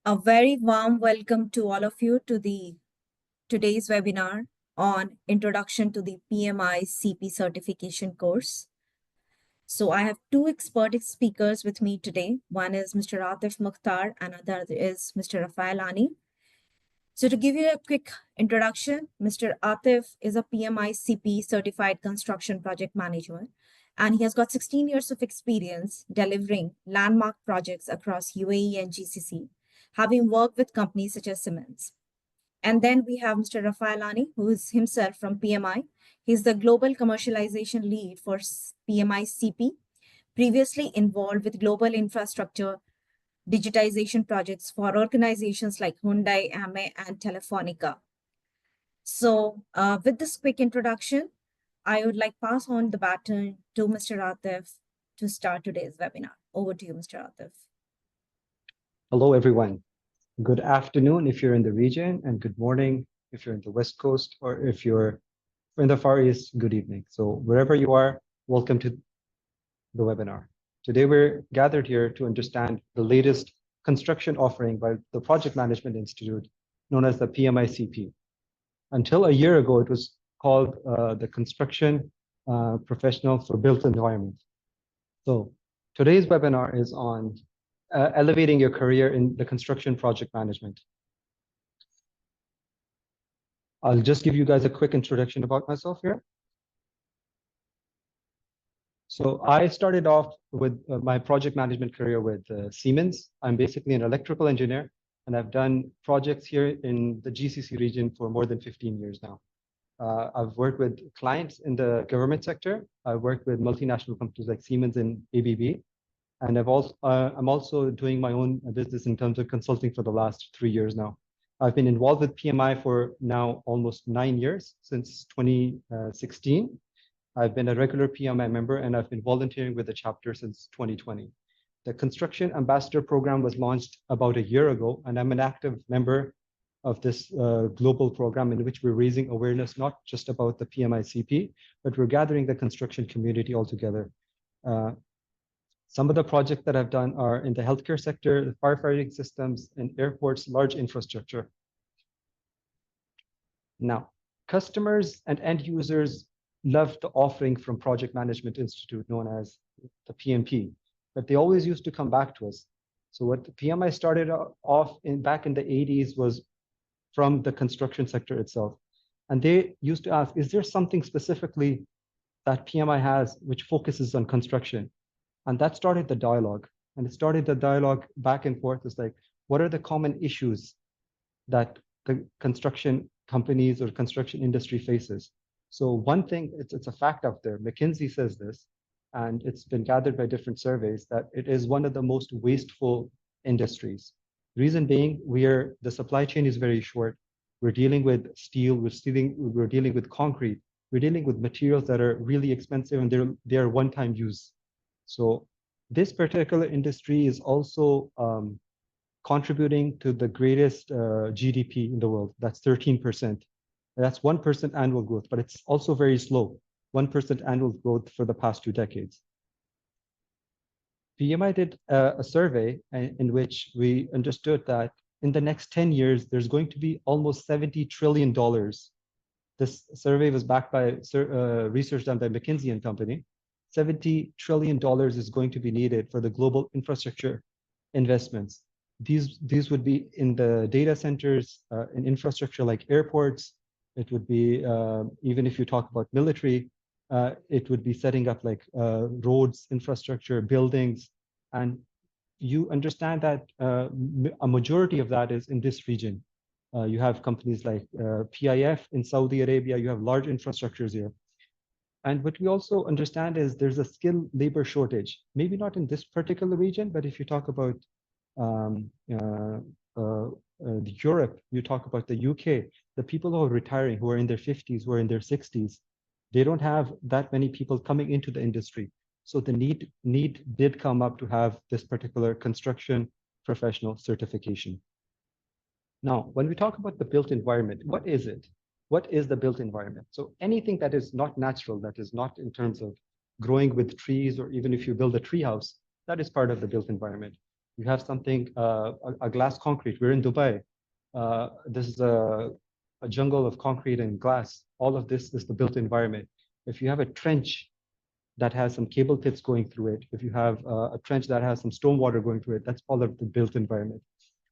A very warm welcome to all of you to today's webinar on Introduction to the PMI-CP certification course. So I have two expert speakers with me today. One is Mr. Atif Mukhtar and other is Mr. Raphael. So to give you a quick introduction, Mr. Atif is a PMI-CP certified construction project manager, and he has got 16 years of experience delivering landmark projects across UAE and GCC, having worked with companies such as Siemens. And then we have Mr. Raphael, who is himself from PMI. He's the global commercialization lead for PMI-CP, previously involved with global infrastructure digitization projects for organizations like Hyundai, AME, and Telefonica. So with this quick introduction, I would like pass on the baton to Mr. Atif to start today's webinar. Over to you, Mr. Atif. Hello, everyone. Good afternoon if you're in the region, and good morning if you're in the West Coast, or if you're in the Far East, good evening. So wherever you are, welcome to the webinar. Today, we're gathered here to understand the latest construction offering by the Project Management Institute, known as the PMI-CP. Until a year ago, it was called the Construction Professional for Built Environment. So today's webinar is on elevating your career in the construction project management. I'll just give you guys a quick introduction about myself here. So I started off with my project management career with Siemens. I'm basically an electrical engineer, and I've done projects here in the GCC region for more than 15 years now. I've worked with clients in the government sector. I've worked with multinational companies like Siemens and ABB. And I'm also doing my own business in terms of consulting for the last 3 years now. I've been involved with PMI for now almost 9 years, since 2016. I've been a regular PMI member, and I've been volunteering with the chapter since 2020. The Construction Ambassador Program was launched about a year ago, and I'm an active member of this global program in which we're raising awareness, not just about the PMI-CP, but we're gathering the construction community all together. Some of the projects that I've done are in the healthcare sector, the firefighting systems, and airports, large infrastructure. Now, customers and end users love the offering from Project Management Institute, known as the PMP, but they always used to come back to us. So what the PMI started off back in the 80s was from the construction sector itself. And they used to ask, is there something specifically that PMI has which focuses on construction? And that started the dialogue. And it started the dialogue back and forth. It's like, what are the common issues that the construction companies or construction industry faces? So one thing, it's a fact out there. McKinsey says this, and it's been gathered by different surveys, that it is one of the most wasteful industries. Reason being, the supply chain is very short. We're dealing with steel, we're dealing with concrete, we're dealing with materials that are really expensive, and they're one-time use. So this particular industry is also contributing to the greatest GDP in the world. That's 13%. That's 1% annual growth, but it's also very slow, 1% annual growth for the past 2 decades. PMI did a survey in which we understood that in the next 10 years, there's going to be almost $70 trillion. This survey was backed by research done by McKinsey and Company. $70 trillion is going to be needed for the global infrastructure investments. These would be in the data centers, in infrastructure like airports. It would be, even if you talk about military, it would be setting up like roads, infrastructure, buildings. And you understand that a majority of that is in this region. You have companies like PIF in Saudi Arabia, you have large infrastructures here. And what we also understand is there's a skilled labor shortage, maybe not in this particular region, but if you talk about Europe, you talk about the UK, the people who are retiring, who are in their 50s, who are in their 60s, they don't have that many people coming into the industry. So the need did come up to have this particular construction professional certification. Now, when we talk about the built environment, what is it? What is the built environment? So anything that is not natural, that is not in terms of growing with trees, or even if you build a tree house, that is part of the built environment. You have something, a glass concrete. We're in Dubai. This is a jungle of concrete and glass. All of this is the built environment. If you have a trench that has some cable pits going through it, if you have a trench that has some stormwater going through it, that's all of the built environment.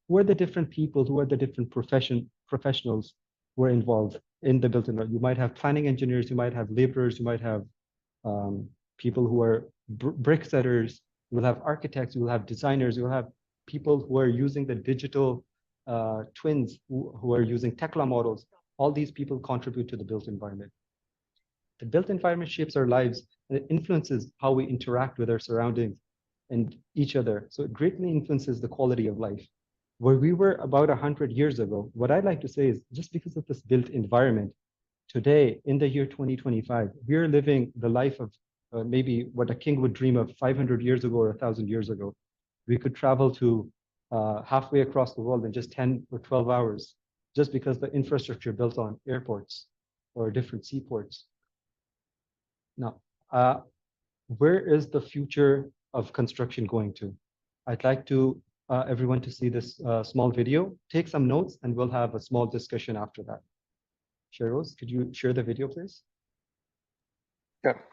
Who are the different people, who are the different professionals who are involved in the built environment? You might have planning engineers, you might have laborers, you might have people who are brick setters, you will have architects, you will have designers, you will have people who are using the digital twins, who are using Tekla models. All these people contribute to the built environment. The built environment shapes our lives and it influences how we interact with our surroundings and each other. So it greatly influences the quality of life. Where we were about 100 years ago, what I'd like to say is just because of this built environment, today in the year 2025, we are living the life of maybe what a king would dream of 500 years ago or 1,000 years ago. We could travel to halfway across the world in just 10 or 12 hours, just because the infrastructure built on airports or different seaports. Now, where is the future of construction going to? I'd like to everyone to see this small video, take some notes, and we'll have a small discussion after that. Sheroz, could you share the video, please? Sure.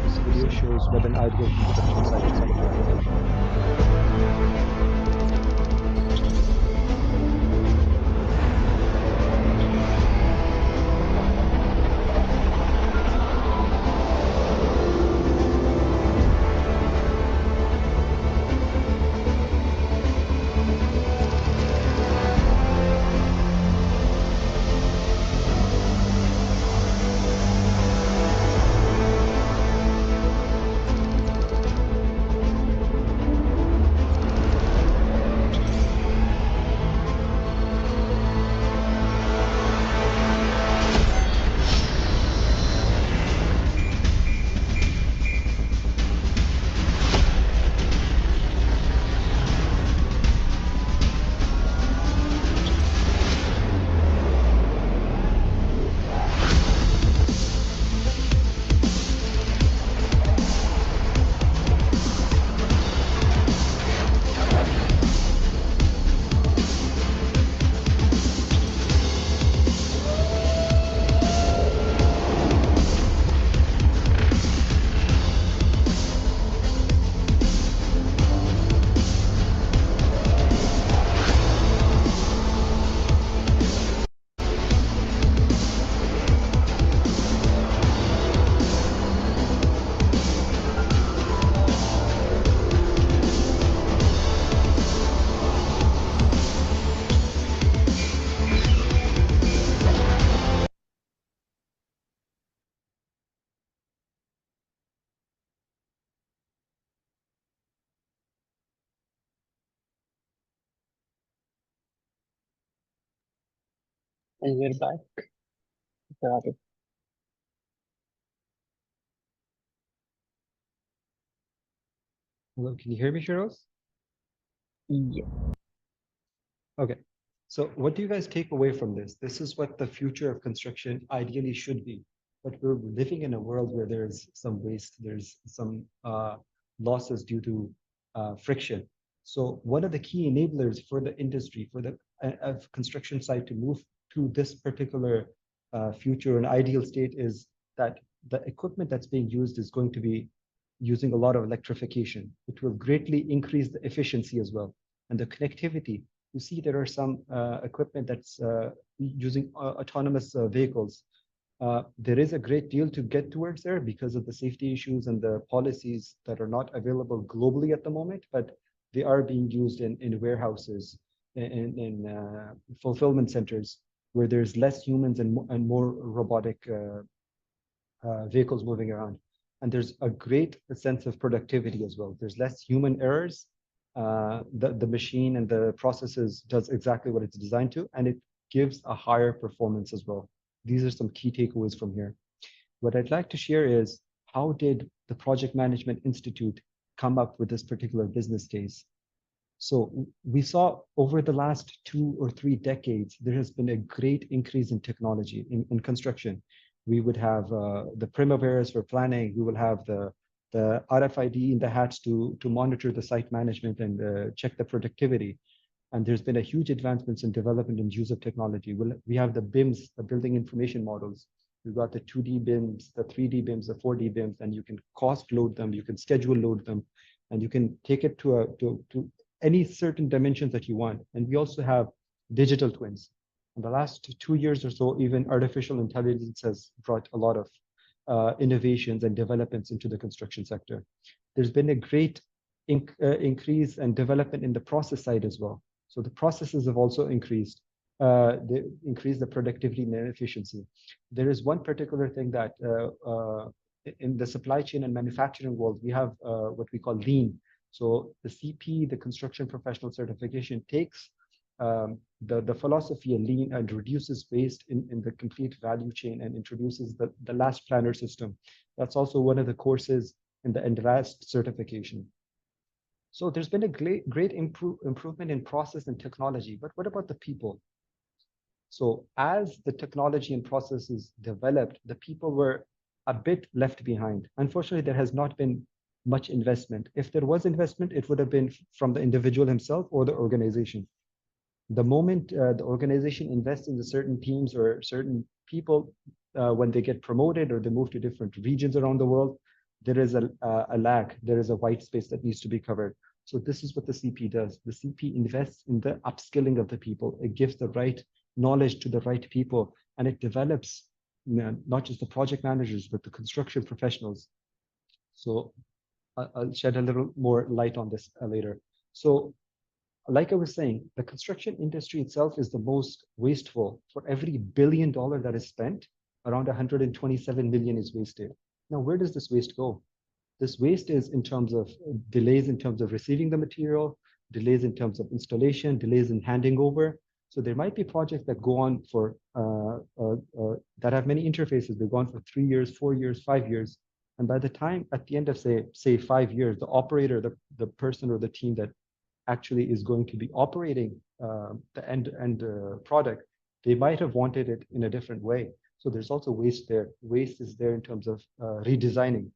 This video shows what an ideal construction site is looking like. And we're back. Got it. Hello, can you hear me, Sheroz? Yeah. Okay. So what do you guys take away from this? This is what the future of construction ideally should be. But we're living in a world where there's some waste, there's some losses due to friction. So one of the key enablers for the industry, for the construction site to move to this particular future and ideal state is that the equipment that's being used is going to be using a lot of electrification. It will greatly increase the efficiency as well. And the connectivity, you see there are some equipment that's using autonomous vehicles. There is a great deal to get towards there because of the safety issues and the policies that are not available globally at the moment, but they are being used in warehouses, in fulfillment centers, where there's less humans and more robotic vehicles moving around. and there's a great sense of productivity as well. There's less human errors. The machine and the processes does exactly what it's designed to, and it gives a higher performance as well. These are some key takeaways from here. What I'd like to share is, how did the Project Management Institute come up with this particular business case? So we saw over the last 2 or 3 decades, there has been a great increase in technology in construction. We would have the Primaveras for planning. We will have the RFID in the hats to monitor the site management and check the productivity. And there's been a huge advancements in development and use of technology. We have the BIMs, the building information models. We've got the 2D BIMs, the 3D BIMs, the 4D BIMs, and you can cost load them, you can schedule load them, and you can take it to any certain dimensions that you want. And we also have digital twins. In the last 2 years or so, even artificial intelligence has brought a lot of innovations and developments into the construction sector. There's been a great increase and development in the process side as well. So the processes have also increased. They increase the productivity and efficiency. There is one particular thing that in the supply chain and manufacturing world, we have what we call lean. So the CP, the construction professional certification, takes the philosophy of lean and reduces waste in the complete value chain and introduces the last planner system. That's also one of the courses in the advanced certification. So there's been a great improvement in process and technology, but what about the people? So as the technology and processes developed, the people were a bit left behind. Unfortunately, there has not been much investment. If there was investment, it would have been from the individual himself or the organization. The moment the organization invests in the certain teams or certain people, when they get promoted or they move to different regions around the world, there is a lag, there is a white space that needs to be covered. So this is what the CP does. The CP invests in the upskilling of the people. It gives the right knowledge to the right people, and it develops not just the project managers, but the construction professionals. So I'll shed a little more light on this later. So like I was saying, the construction industry itself is the most wasteful. For every $1 billion that is spent, around 127 million is wasted. Now, where does this waste go? This waste is in terms of delays in terms of receiving the material, delays in terms of installation, delays in handing over. So there might be projects that go on for, that have many interfaces. They go on for 3 years, 4 years, 5 years. And by the time, at the end of say 5 years, the operator, the person or the team that actually is going to be operating the end product, they might have wanted it in a different way. So there's also waste there. Waste is there in terms of redesigning.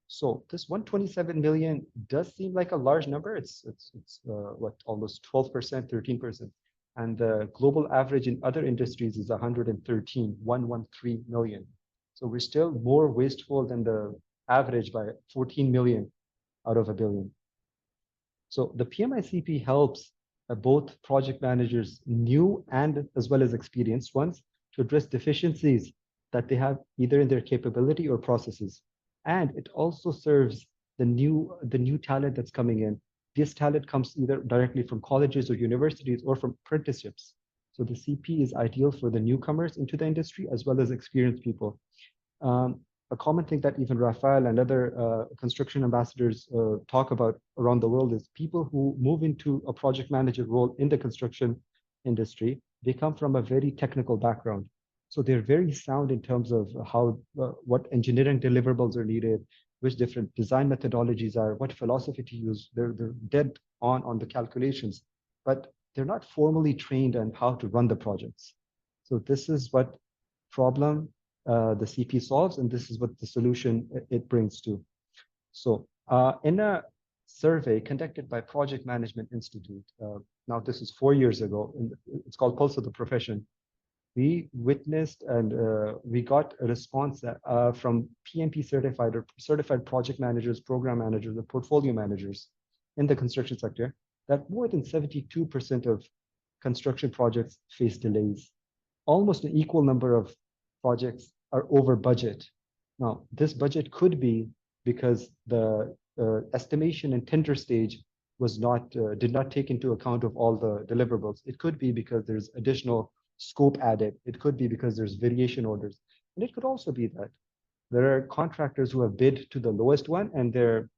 So this 127 million does seem like a large number. It's what, almost 12%, 13%. And the global average in other industries is 113 million. So we're still more wasteful than the average by 14 million out of 1 billion. So the PMI-CP helps both project managers, new and as well as experienced ones, to address deficiencies that they have either in their capability or processes. And it also serves the new talent that's coming in. This talent comes either directly from colleges or universities or from apprenticeships. So the CP is ideal for the newcomers into the industry as well as experienced people. A common thing that even Raphael and other construction ambassadors talk about around the world is people who move into a project manager role in the construction industry, they come from a very technical background. So they're very sound in terms of how, what engineering deliverables are needed, which different design methodologies are, what philosophy to use. They're dead on the calculations, but they're not formally trained on how to run the projects. So this is what problem the CP solves, and this is what the solution it brings to. So in a survey conducted by Project Management Institute, now this is 4 years ago, and it's called Pulse of the Profession, we witnessed and we got a response that, from PMP certified or certified project managers, program managers, or portfolio managers in the construction sector, that more than 72% of construction projects face delays. Almost an equal number of projects are over budget. Now, this budget could be because the estimation and tender stage was not did not take into account of all the deliverables. It could be because there's additional scope added. It could be because there's variation orders. And it could also be that There are contractors who have bid to the lowest one, and their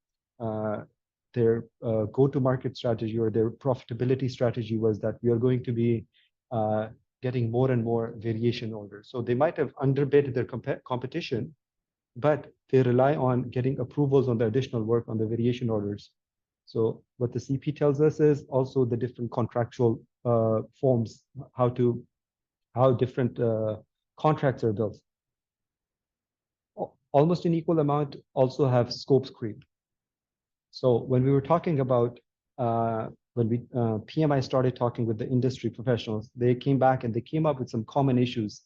go-to-market strategy or their profitability strategy was that we are going to be getting more and more variation orders. So they might have underbid their competition, but they rely on getting approvals on the additional work on the variation orders. So what the CP tells us is also the different contractual forms, how different contracts are built. Almost an equal amount also have scopes creep. So when we were talking about when PMI started talking with the industry professionals, they came back and they came up with some common issues.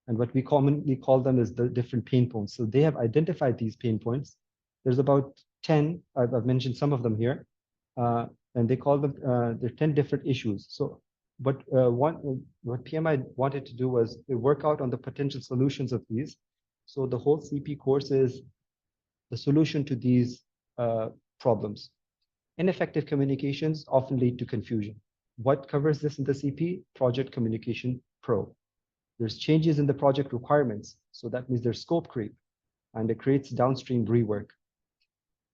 And what we commonly call them is the different pain points. So they have identified these pain points. There's about 10, I've mentioned some of them here, and they call them, there are 10 different issues. So what PMI wanted to do was to work out on the potential solutions of these. So the whole CP course is the solution to these problems. Ineffective communications often lead to confusion. What covers this in the CP? Project Communication Pro. There's changes in the project requirements. So that means there's scope creep, and it creates downstream rework.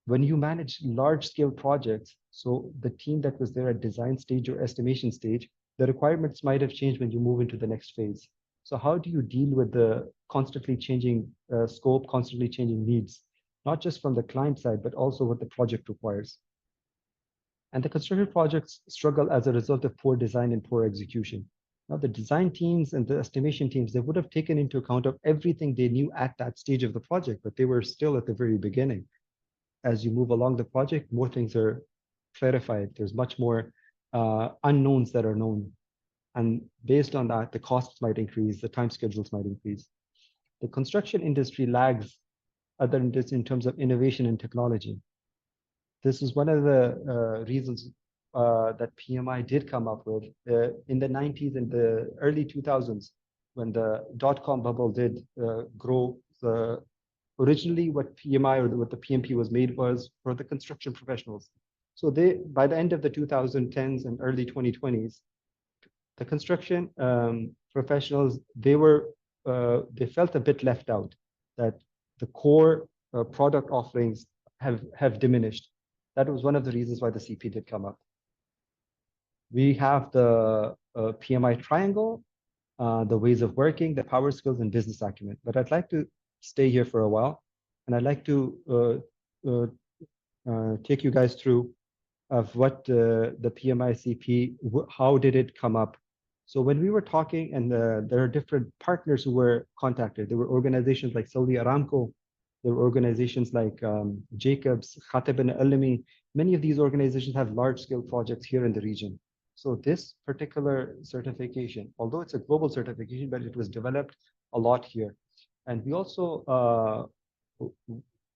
When you manage large scale projects, so the team that was there at design stage or estimation stage, the requirements might have changed when you move into the next phase. So how do you deal with the constantly changing scope, constantly changing needs, not just from the client side, but also what the project requires? And the construction projects struggle as a result of poor design and poor execution. Now, the design teams and the estimation teams, they would have taken into account of everything they knew at that stage of the project, but they were still at the very beginning. As you move along the project, more things are clarified. There's much more unknowns that are known. And based on that, the costs might increase, the time schedules might increase. The construction industry lags other industries in terms of innovation and technology. This is one of the reasons that PMI did come up with in the 90s and the early 2000s, when the dot-com bubble did grow. Originally, what PMI or what the PMP was made was for the construction professionals. So by the end of the 2010s and early 2020s, the construction professionals, they felt a bit left out, that the core product offerings have diminished. That was one of the reasons why the CP did come up. We have the PMI triangle, the ways of working, the power skills, and business acumen. But I'd like to stay here for a while, and I'd like to take you guys through of what the PMI-CP, how did it come up? So when we were talking, and there are different partners who were contacted. There were organizations like Saudi Aramco. There were organizations like Jacobs, Khatib and Alimi. Many of these organizations have large-scale projects here in the region. So this particular certification, although it's a global certification, but it was developed a lot here. And we also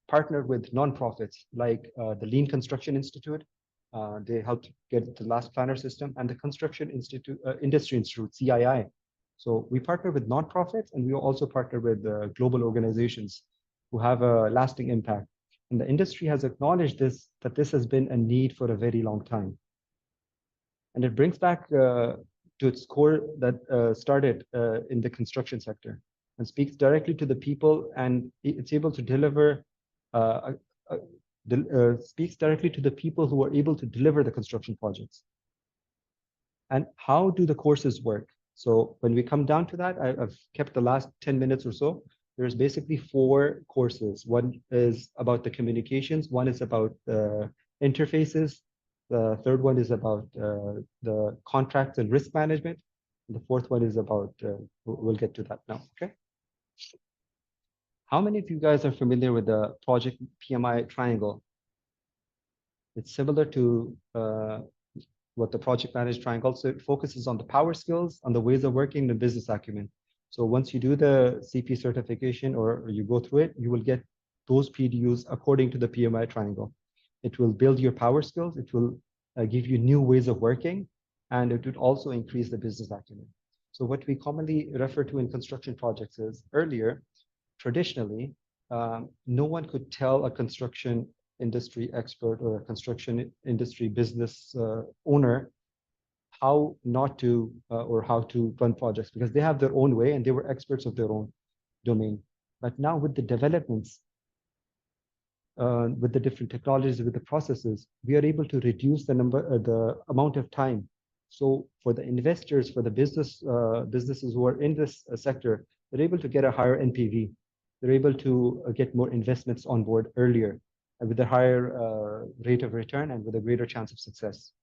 partnered with nonprofits like the Lean Construction Institute. They helped get the last planner system, and the Construction Institute, Industry Institute, CII. So we partner with nonprofits, and we also partner with global organizations who have a lasting impact. And the industry has acknowledged this, that this has been a need for a very long time. And it brings back to its core that started in the construction sector and speaks directly to the people, and it's able to deliver, speaks directly to the people who are able to deliver the construction projects. And how do the courses work? So when we come down to that, I've kept the last 10 minutes or so. There's basically 4 courses. One is about the communications. One is about interfaces. The third one is about the contracts and risk management. And the fourth one is about, we'll get to that now, okay? How many of you guys are familiar with the project PMI triangle? It's similar to what the project managed triangle, so it focuses on the power skills, on the ways of working, the business acumen. So once you do the CP certification or you go through it, you will get those PDUs according to the PMI triangle. It will build your power skills, it will give you new ways of working, and it would also increase the business acumen. So what we commonly refer to in construction projects is, earlier, traditionally, no one could tell a construction industry expert or a construction industry business owner how not to or how to run projects, because they have their own way and they were experts of their own domain. But now with the developments, with the different technologies, with the processes, we are able to reduce the amount of time. So for the investors, for the businesses who are in this sector, they're able to get a higher NPV. They're able to get more investments on board earlier with a higher rate of return and with a greater chance of success.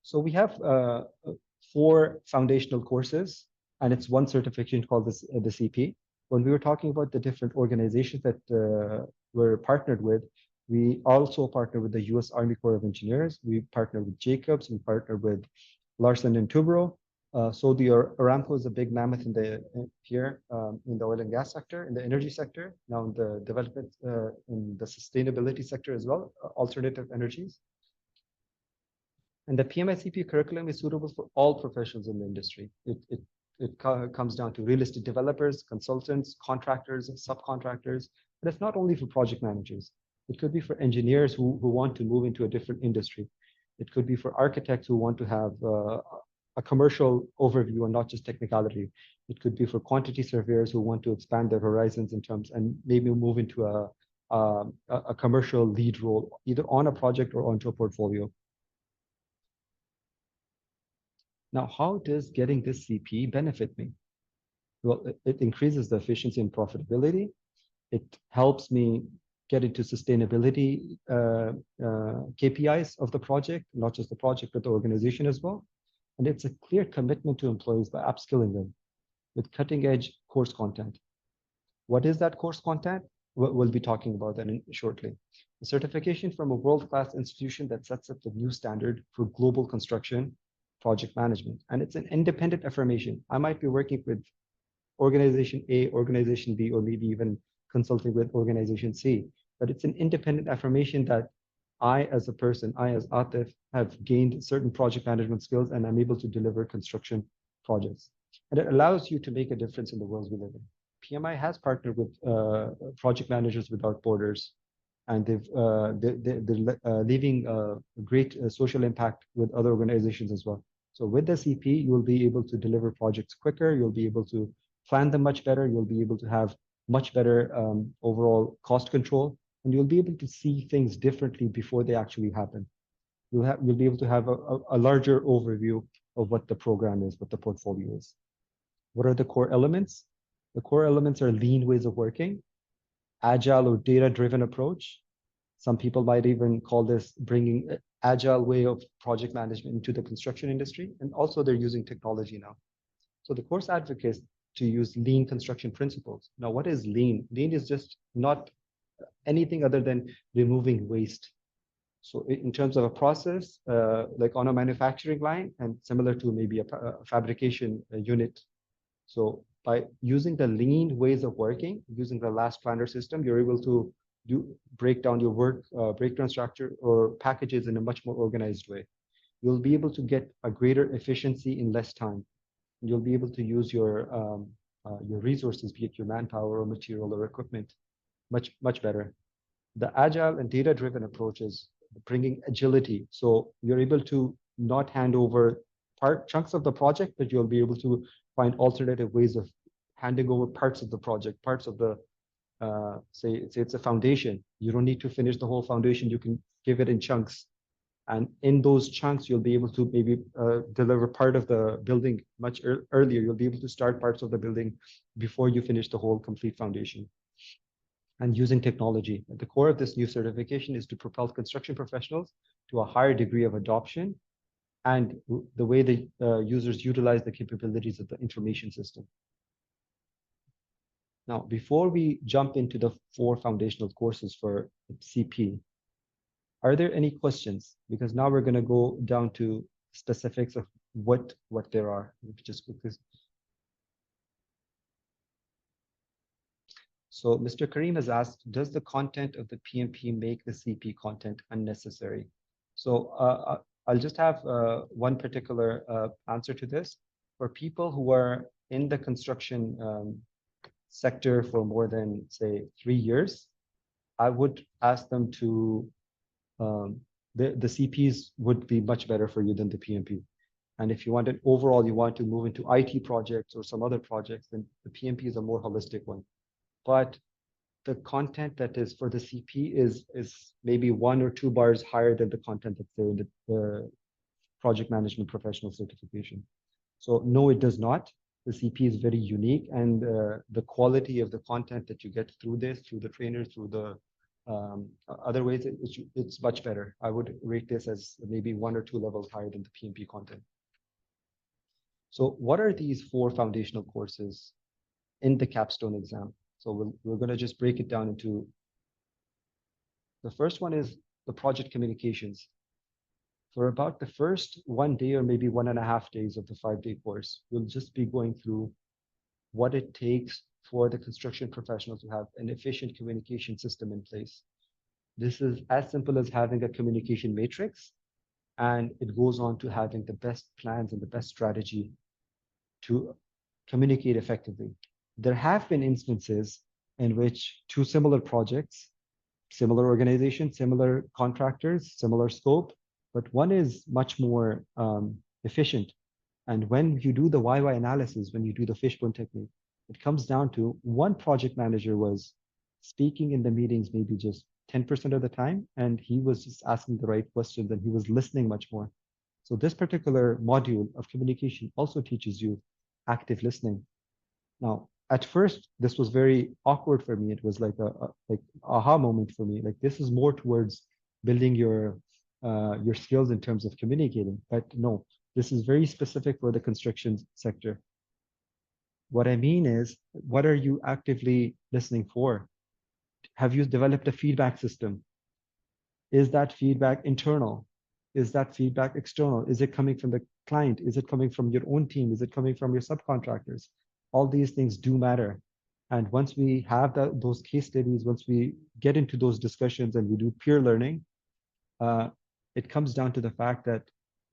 So we have 4 foundational courses, and it's 1 certification called the CP. When we were talking about the different organizations that we're partnered with, we also partner with the U.S. Army Corps of Engineers. We partner with Jacobs. We partner with Larsen and Toubro. So the Aramco is a big mammoth in the oil and gas sector, in the energy sector, now in the development, in the sustainability sector as well, alternative energies. And the PMI-CP curriculum is suitable for all professionals in the industry. It comes down to real estate developers, consultants, contractors, subcontractors, but it's not only for project managers. It could be for engineers who want to move into a different industry. It could be for architects who want to have a commercial overview and not just technicality. It could be for quantity surveyors who want to expand their horizons in terms and maybe move into a commercial lead role, either on a project or onto a portfolio. Now, how does getting this CP benefit me? Well, it increases the efficiency and profitability. It helps me get into sustainability KPIs of the project, not just the project, but the organization as well. And it's a clear commitment to employees by upskilling them with cutting edge course content. What is that course content? We'll be talking about that shortly. A certification from a world-class institution that sets up the new standard for global construction project management. And it's an independent affirmation. I might be working with organization A, organization B, or maybe even consulting with organization C, but it's an independent affirmation that I, as a person, I, as Atif, have gained certain project management skills and I'm able to deliver construction projects. And it allows you to make a difference in the world we live in. PMI has partnered with Project Managers Without Borders, and they're leaving a great social impact with other organizations as well. So with the CP, you'll be able to deliver projects quicker. You'll be able to plan them much better. You'll be able to have much better overall cost control, and you'll be able to see things differently before they actually happen. You'll be able to have a larger overview of what the program is, what the portfolio is. What are the core elements? The core elements are lean ways of working, agile or data-driven approach. Some people might even call this bringing agile way of project management into the construction industry. And also they're using technology now. So the course advocates to use lean construction principles. Now, what is lean? Lean is just not anything other than removing waste. So in terms of a process, like on a manufacturing line and similar to maybe a fabrication unit. So by using the lean ways of working, using the last planner system, you're able to break down your work, breakdown structure or packages in a much more organized way. You'll be able to get a greater efficiency in less time. You'll be able to use your resources, be it your manpower or material or equipment, much better. The agile and data-driven approach is bringing agility. So you're able to not hand over chunks of the project, but you'll be able to find alternative ways of handing over parts of the project, parts of the say it's a foundation. You don't need to finish the whole foundation. You can give it in chunks. And in those chunks, you'll be able to maybe deliver part of the building much earlier. You'll be able to start parts of the building before you finish the whole complete foundation. And using technology. At the core of this new certification is to propel construction professionals to a higher degree of adoption and the way the users utilize the capabilities of the information system. Now, before we jump into the 4 foundational courses for CP, are there any questions? Because now we're going to go down to specifics of what there are. Let me just quickly. So Mr. Kareem has asked, does the content of the PMP make the CP content unnecessary? So I'll just have one particular answer to this. For people who are in the construction sector for more than, say, 3 years, I would ask them to, the CPs would be much better for you than the PMP. And if you want an overall, you want to move into IT projects or some other projects, then the PMP is a more holistic one. But the content that is for the CP is maybe 1 or 2 bars higher than the content that's there in the project management professional certification. So no, it does not. The CP is very unique, and the quality of the content that you get through this, through the trainers, through the other ways, it's much better. I would rate this as maybe 1 or 2 levels higher than the PMP content. So what are these 4 foundational courses in the capstone exam? So we're going to just break it down into, the first one is the project communications. For about the first 1 day or maybe 1.5 days of the 5-day course, we'll just be going through what it takes for the construction professional to have an efficient communication system in place. This is as simple as having a communication matrix, and it goes on to having the best plans and the best strategy to communicate effectively. There have been instances in which 2 similar projects, similar organizations, similar contractors, similar scope, but one is much more efficient. And when you do the YY analysis, when you do the fishbone technique, it comes down to one project manager was speaking in the meetings maybe just 10% of the time, and he was just asking the right questions and he was listening much more. So this particular module of communication also teaches you active listening. Now, at first, this was very awkward for me. It was like a like aha moment for me. Like, this is more towards building your skills in terms of communicating. But no, this is very specific for the construction sector. What I mean is, what are you actively listening for? Have you developed a feedback system? Is that feedback internal? Is that feedback external? Is it coming from the client? Is it coming from your own team? Is it coming from your subcontractors? All these things do matter. And once we have those case studies, once we get into those discussions and we do peer learning, it comes down to the fact that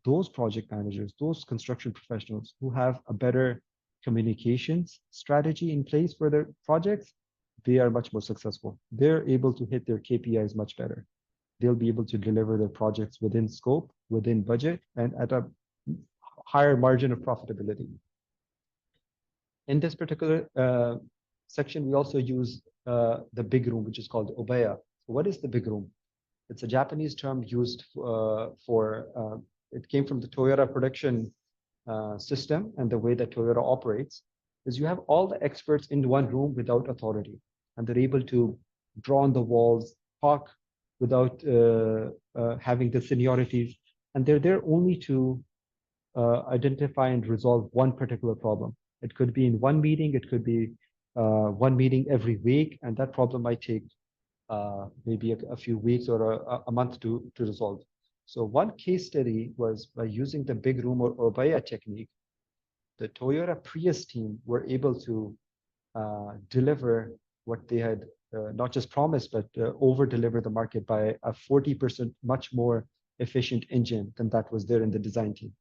those project managers, those construction professionals who have a better communications strategy in place for their projects, they are much more successful. They're able to hit their KPIs much better. They'll be able to deliver their projects within scope, within budget, and at a higher margin of profitability. In this particular section, we also use the big room, which is called Obaya. What is the big room? It's a Japanese term used it came from the Toyota production system, and the way that Toyota operates is you have all the experts in one room without authority, and they're able to draw on the walls, talk without having the seniorities, and they're there only to identify and resolve one particular problem. It could be in one meeting, it could be one meeting every week, and that problem might take maybe a few weeks or a month to resolve. So one case study was by using the big room or Obaya technique, the Toyota Prius team were able to deliver what they had not just promised, but over-deliver the market by a 40% much more efficient engine than that was there in the design team.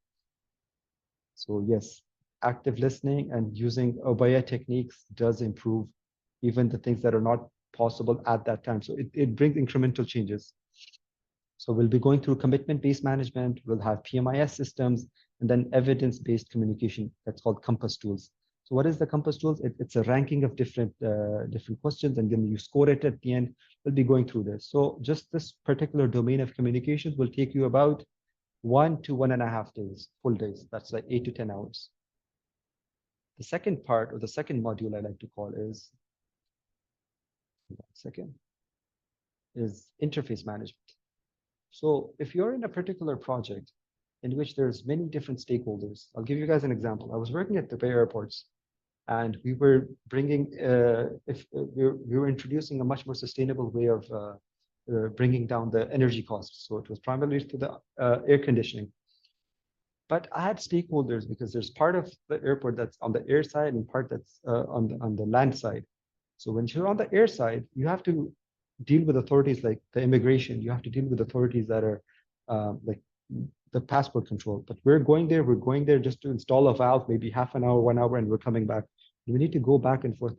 So yes, active listening and using Obaya techniques does improve even the things that are not possible at that time. So it brings incremental changes. So we'll be going through commitment-based management, we'll have PMIS systems, and then evidence-based communication. That's called Compass tools. So what is the Compass tools? It's a ranking of different questions, and then you score it at the end. We'll be going through this. So just this particular domain of communications will take you about 1 to 1.5 days, full days. That's like 8 to 10 hours. The second part, or the second module I like to call is, is interface management. So if you're in a particular project in which there's many different stakeholders, I'll give you guys an example. I was working at the Bay Airports, and we were bringing, we were introducing a much more sustainable way of bringing down the energy costs. So it was primarily to the air conditioning. But I had stakeholders because there's part of the airport that's on the air side and part that's on the land side. So when you're on the air side, you have to deal with authorities like the immigration. You have to deal with authorities that are like the passport control. But we're going there just to install a valve, maybe half an hour, 1 hour, and we're coming back. We need to go back and forth.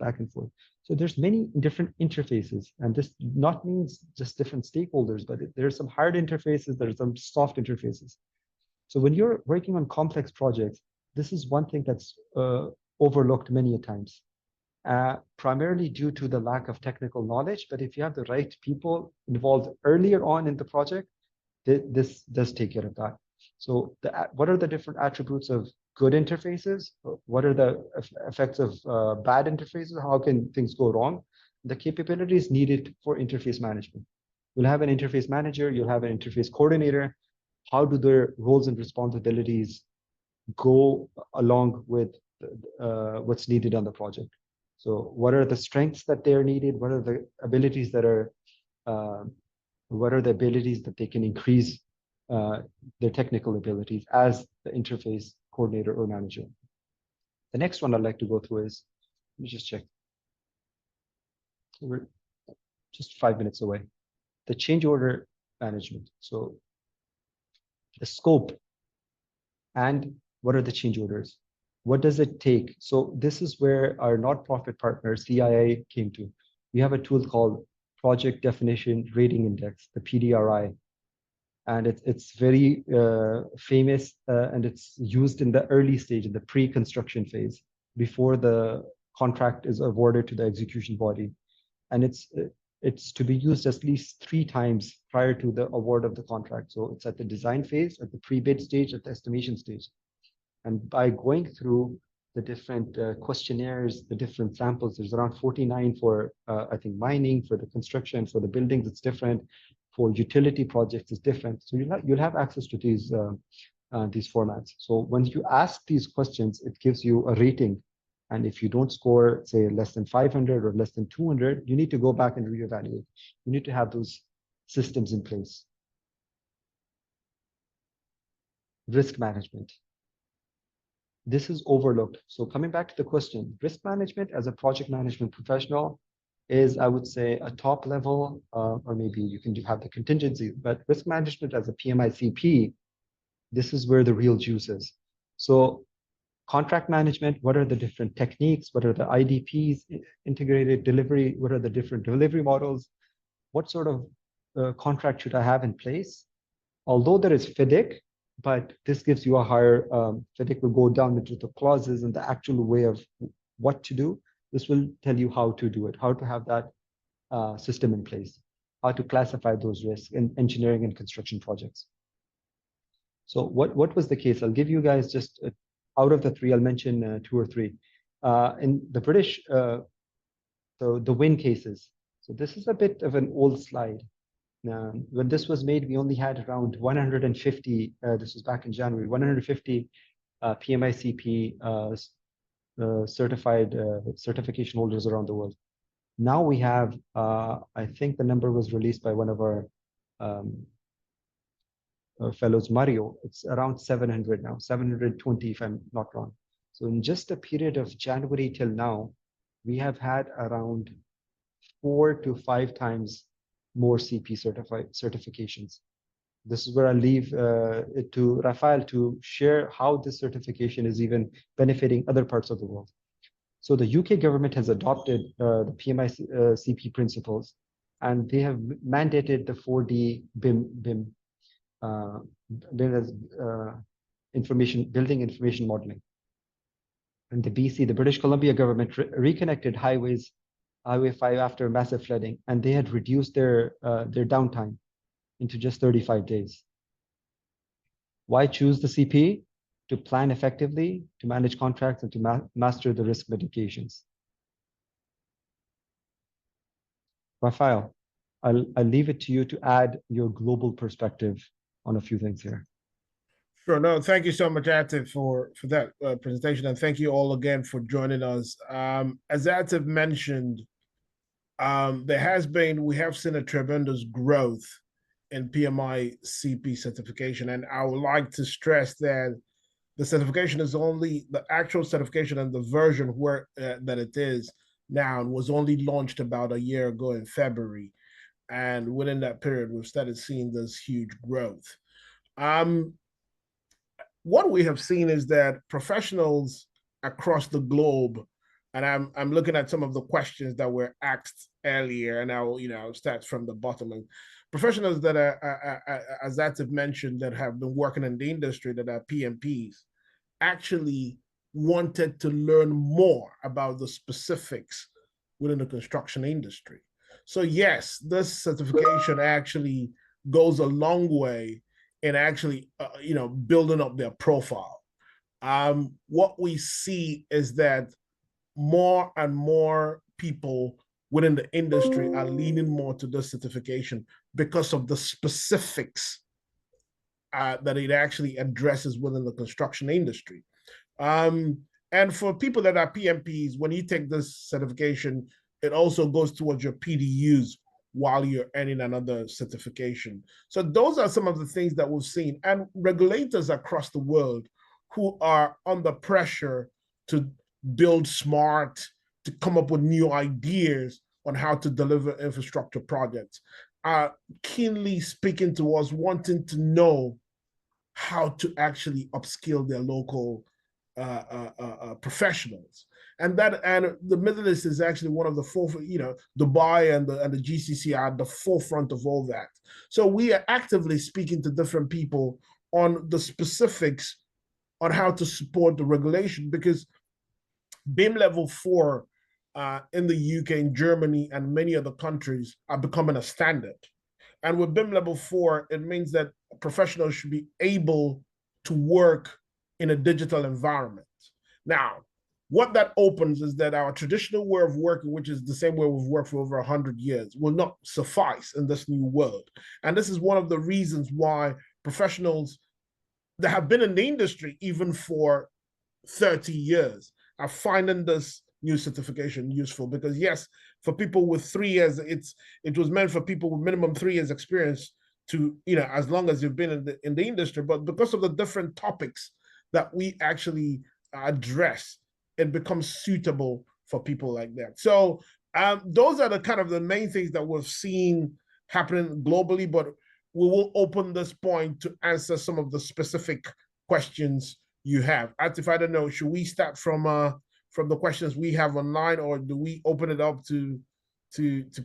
So there's many different interfaces, and this not means just different stakeholders, but there's some hard interfaces, there's some soft interfaces. So when you're working on complex projects, this is one thing that's overlooked many a times, primarily due to the lack of technical knowledge. But if you have the right people involved earlier on in the project, this does take care of that. So what are the different attributes of good interfaces? What are the effects of bad interfaces? How can things go wrong? The capabilities needed for interface management. You'll have an interface manager, you'll have an interface coordinator. How do their roles and responsibilities go along with what's needed on the project? So what are the strengths that they're needed? What are the abilities that are what are the abilities that they can increase their technical abilities as the interface coordinator or manager? The next one I'd like to go through is, let me just check. We're just 5 minutes away. The change order management. So the scope and what are the change orders? What does it take? So this is where our not-profit partner, CIA, came to. We have a tool called Project Definition Rating Index, the PDRI. And it's very famous, and it's used in the early stage, in the pre-construction phase, before the contract is awarded to the execution body. And it's to be used at least 3 times prior to the award of the contract. So it's at the design phase, at the pre-bid stage, at the estimation stage. And by going through the different questionnaires, the different samples, there's around 49 for, I think, mining, for the construction, for the buildings, it's different. For utility projects, it's different. So you'll have access to these formats. So when you ask these questions, it gives you a rating. And if you don't score, say, less than 500 or less than 200, you need to go back and reevaluate. You need to have those systems in place. Risk management. This is overlooked. So coming back to the question, risk management as a project management professional is, I would say, a top level, or maybe you can have the contingency, but risk management as a PMI-CP, this is where the real juice is. So contract management, what are the different techniques? What are the IDPs, integrated delivery? What are the different delivery models? What sort of contract should I have in place? Although there is FIDIC, but this gives you a higher, FIDIC will go down into the clauses and the actual way of what to do. This will tell you how to do it, how to have that system in place, how to classify those risks in engineering and construction projects. So what was the case? I'll give you guys just, out of the 3, I'll mention 2 or 3. In the British, the win cases. So this is a bit of an old slide. When this was made, we only had around 150, this was back in January, 150 PMI-CP certified certification holders around the world. Now we have, I think the number was released by one of our fellows, Mario. It's around 700 now, 720 if I'm not wrong. So in just a period of January till now, we have had around 4 to 5 times more CP certifications. This is where I leave it to Raphael to share how this certification is even benefiting other parts of the world. So the UK government has adopted the PMI-CP principles, and they have mandated the 4D BIM as building information modeling. And the BC, the British Columbia government, reconnected Highway 5 after massive flooding, and they had reduced their downtime into just 35 days. Why choose the CP? To plan effectively, to manage contracts, and to master the risk mitigations. Raphael, I'll leave it to you to add your global perspective on a few things here. Sure. No, thank you so much, Atif, for that presentation, and thank you all again for joining us. As Atif mentioned, we have seen a tremendous growth in PMI-CP certification, and I would like to stress that the certification is only the actual certification, and the version where that it is now was only launched about a year ago in February, and within that period, we've started seeing this huge growth. What we have seen is that professionals across the globe And I'm looking at some of the questions that were asked earlier, and I'll start from the bottom. And professionals that are, as Atif mentioned, that have been working in the industry, that are PMPs, actually wanted to learn more about the specifics within the construction industry. So yes, this certification actually goes a long way in actually, building up their profile. What we see is that more and more people within the industry are leaning more to this certification because of the specifics that it actually addresses within the construction industry. And for people that are PMPs, when you take this certification, it also goes towards your PDUs while you're earning another certification. So those are some of the things that we've seen. And regulators across the world who are under pressure to build smart, to come up with new ideas on how to deliver infrastructure projects, are keenly speaking to us, wanting to know how to actually upskill their local professionals. And the Middle East is actually one of the Dubai and the GCC are at the forefront of all that. So we are actively speaking to different people on the specifics on how to support the regulation, because BIM level 4 in the UK and Germany and many other countries are becoming a standard. And with BIM level 4, it means that professionals should be able to work in a digital environment. Now, what that opens is that our traditional way of working, which is the same way we've worked for over 100 years, will not suffice in this new world. And this is one of the reasons why professionals that have been in the industry even for 30 years are finding this new certification useful, because yes, for people with 3 years, it was meant for people with minimum 3 years experience to, as long as you've been in the industry. But because of the different topics that we actually address, it becomes suitable for people like that. So those are the kind of the main things that we've seen happening globally, but we will open this point to answer some of the specific questions you have. Atif, I don't know, should we start from the questions we have online, or do we open it up to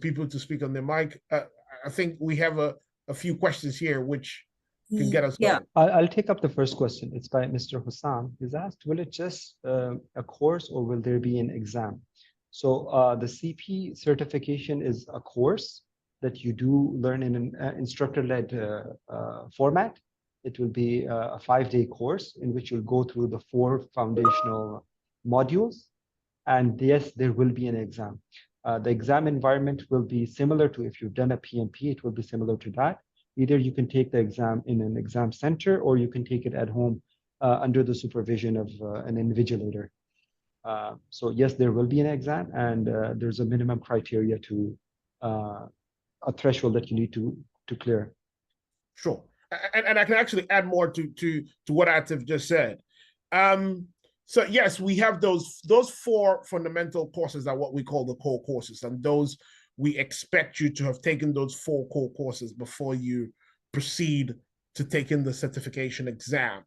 people to speak on their mic? I think we have a few questions here which can get us going. I'll take up the first question. It's by Mr. Hussam. He's asked, will it just a course or will there be an exam? So the CP certification is a course that you do learn in an instructor-led format. It will be a 5-day course in which you'll go through the 4 foundational modules. And yes, there will be an exam. The exam environment will be similar to if you've done a PMP, it will be similar to that. Either you can take the exam in an exam center, or you can take it at home under the supervision of an invigilator. So yes, there will be an exam, and there's a minimum criteria to a threshold that you need to clear. Sure. And I can actually add more to what Atif just said. So yes, we have those 4 fundamental courses are what we call the core courses, and those we expect you to have taken those 4 core courses before you proceed to taking the certification exam.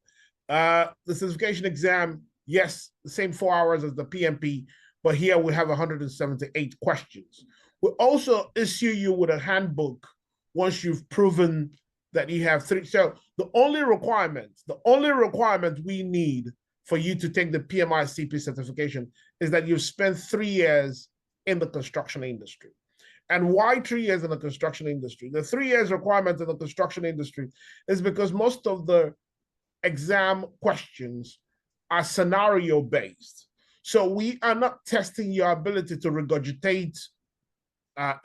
The certification exam, yes, the same 4 hours as the PMP, but here we have 178 questions. We also issue you with a handbook once you've proven that you have 3. So the only requirement we need for you to take the PMI-CP certification is that you've spent 3 years in the construction industry. And why 3 years in the construction industry? The 3 years requirement in the construction industry is because most of the exam questions are scenario based. So we are not testing your ability to regurgitate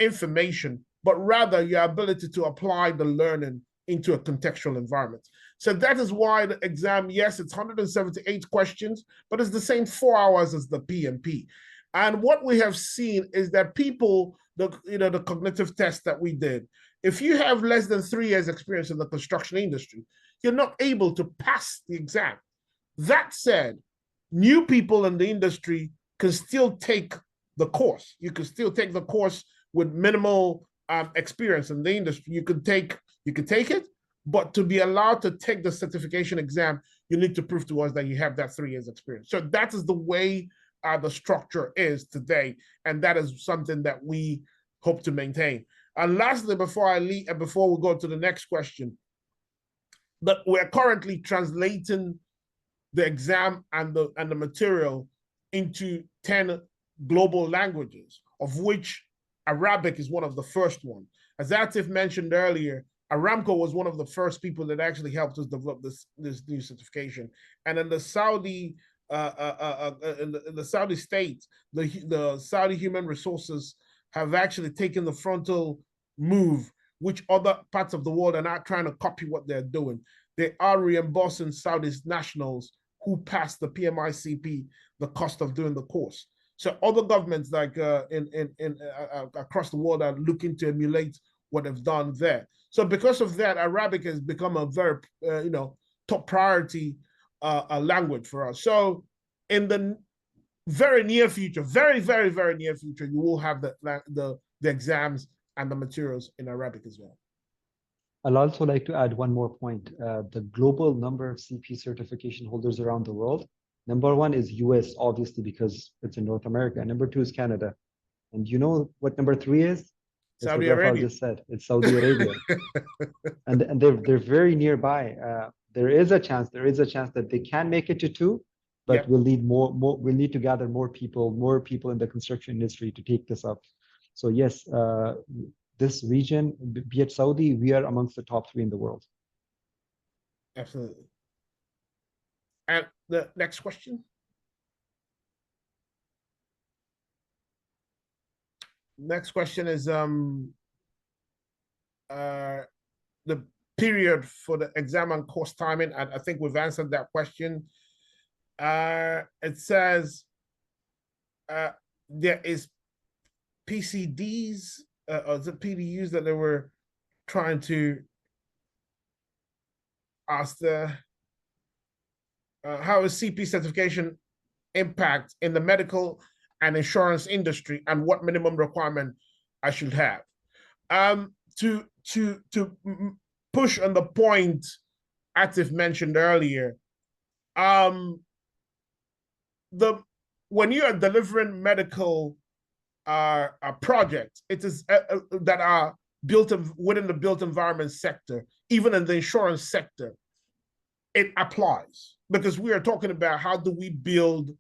information, but rather your ability to apply the learning into a contextual environment. So that is why the exam, yes, it's 178 questions, but it's the same 4 hours as the PMP. And what we have seen is that people, the cognitive test that we did, if you have less than 3 years experience in the construction industry, you're not able to pass the exam. That said, new people in the industry can still take the course. You can still take the course with minimal experience in the industry. You could take it, but to be allowed to take the certification exam, you need to prove to us that you have that 3 years experience. So that is the way the structure is today, and that is something that we hope to maintain. And lastly, before I leave, and before we go to the next question, that we're currently translating the exam and the material into 10 global languages, of which Arabic is one of the first ones. As Atif mentioned earlier, Aramco was one of the first people that actually helped us develop this new certification. And in the Saudi in the Saudi state, the Saudi human resources have actually taken the frontal move, which other parts of the world are not trying to copy what they're doing. They are reimbursing Saudi nationals who passed the PMI-CP the cost of doing the course. So other governments like across the world are looking to emulate what they've done there. So because of that, Arabic has become a very top priority language for us. So in the very near future, very near future, you will have the exams and the materials in Arabic as well. I'd also like to add one more point. The global number of CP certification holders around the world, number one is US, obviously, because it's in North America. Number two is Canada. And you know what number three is? That's Saudi what Raphael Arabia. just said. It's Saudi Arabia. and they're very nearby. There is a chance that they can make it to two, but Yep. we'll need more, we'll need to gather more people in the construction industry to take this up. So yes, this region, be it Saudi, we are amongst the top 3 in the world. Absolutely. And the next question. Next question is the period for the exam and course timing. And I think we've answered that question. It says there is PCDs or the PDUs that they were trying to ask how is CP certification impact in the medical and insurance industry, and what minimum requirement I should have. To push on the point Atif mentioned earlier, when you are delivering medical projects, it is that are built within the built environment sector, even in the insurance sector, it applies, because we are talking about how do we build,